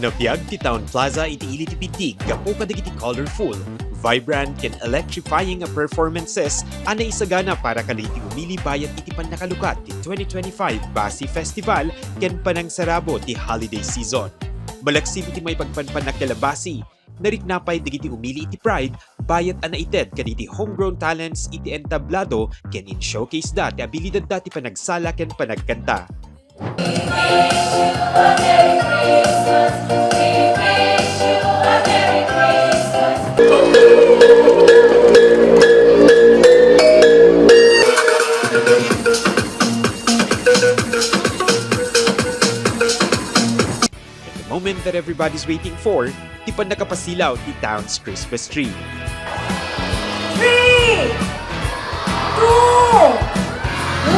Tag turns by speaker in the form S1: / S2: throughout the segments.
S1: Napiyag ti Town Plaza iti ili ti Pintig, gapo kadagiti colorful, vibrant ken electrifying a performances ana isagana para kadagiti umili bayat iti pannakalukat ti 2025 Basi Festival ken panangsarabo ti holiday season. Balaksib iti may pagpanpanak kalabasi, nariknapay digiti umili iti Pride bayat ana ited kaditi homegrown talents iti entablado ken in showcase da ti abilidad da ti panagsala ken panagkanta. Moment that everybody's waiting for, di pa nakapasilaw ti town's Christmas tree.
S2: 3, 2, 1!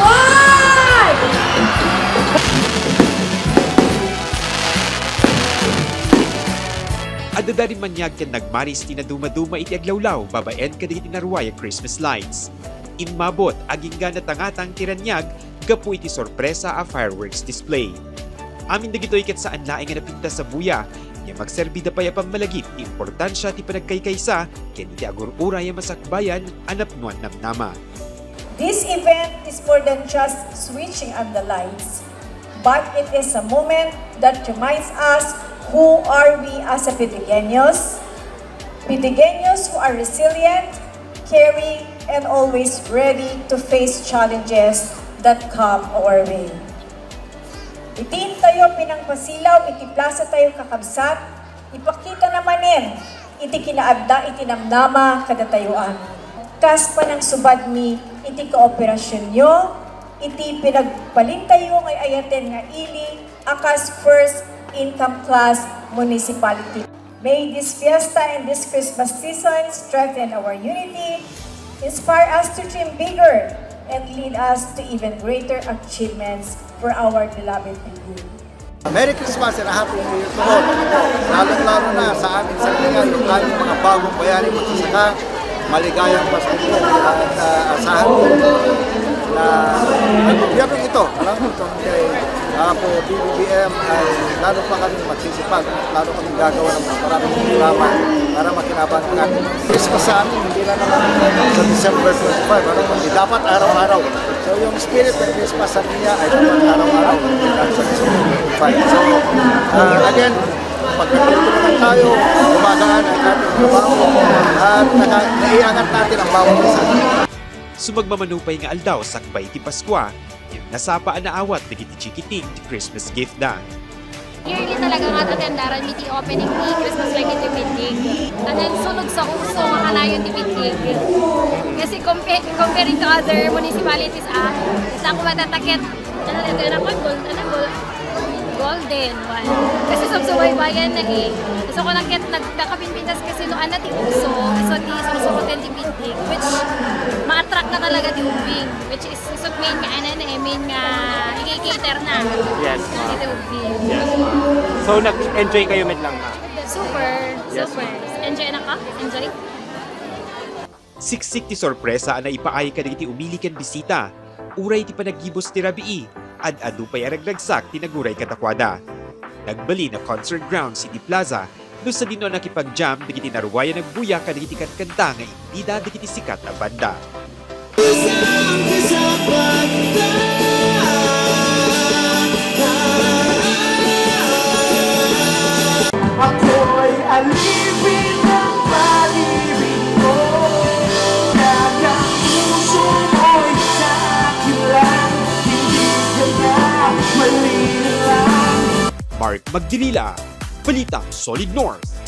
S1: Adadari manyag ken nagmaris ti naduma-duma iti aglawlaw babaen kadagiti naruway a Christmas lights. Inmabot aging gana tangatang tiranyag gapu iti sorpresa a fireworks display. Amin dagitoy ket saan laeng nga napinta sa buya, nga magserbi da paya pammalagip ti importansya ti panagkaykaysa ken iti agur-uray a masakbayan anapnuan namnama.
S2: This event is more than just switching on the lights, but it is a moment that reminds us who are we as a Pitigeños who are resilient, caring, and always ready to face challenges that come our way. Itiin tayo pinangpasilaw, iti plaza tayo kakabsat, ipakita namanin, iti kinaabda, iti namnama kadatayuan. Kas pa ng subad mi, iti kooperasyon nyo, iti pinagbalin tayo ngay ayaten nga ili, akas first income class municipality. May this fiesta and this Christmas season strengthen our unity, inspire us to dream bigger, and lead us to even greater achievements for our beloved people.
S3: Merry Christmas and a Happy New Year to all. Lalo-lalo na sa amin sa Ligay, yung aming mga bagong bayani magsasaka, maligayang Pasko at asahan ko na ang gobyernong ito, alam mo itong kay po BBBM ay lalo pa kami magsisipag, lalo kami gagawa ng maraming programa para makinabang ang ating Christmas sa amin, hindi na naman sa December 25, hindi dapat araw-araw. So yung spirit ng Christmas sa niya ay dapat araw-araw, hindi lang sa December 25. So again, pagkakulutunan tayo, gumagaan ang ating trabaho at naiangat natin ang bawat isa.
S1: Sumagmamanupay nga aldaw sakbay ti Paskwa, yung nasapa na awat na giti-chikiting ti Christmas gift da.
S4: Yearly talaga nga tatendaran mi ti opening ti Christmas light ti Pintig. Tanan sunog sa uso nga kanayon ti Pintig. Kasi comparing to other municipalities, isa ko matatakit, golden one. Kasi subsuway bayan na So ko nakit nagkakapinpitas kasi noan na ti uso, so ti susukoten ti Pintig, which ma-attract na talaga ti ubing, which is isot main nga main nga i-cater na.
S5: Yes,
S4: Ti ubing.
S5: yes. So nag-enjoy kayo med lang ha?
S4: Super. Enjoy na ka? Enjoy?
S1: Siksik ti sorpresa na ipaay kadagiti umili ken bisita. Uray ti panagibos ti rabii, ad-adu pay aragragsak ti naguray katakwada. Nagbali na concert ground City Plaza, no sa dino nakipag-jam digiti naruwayan nagbuya kadagiti kanta nga hindi da digiti sikat na banda.
S6: Ako'y alipin ng pag-ibig ko, kanyang puso mo'y sa akin lang, hindi ka na mali lang.
S1: Mark Magdilila, Balitang Solid North.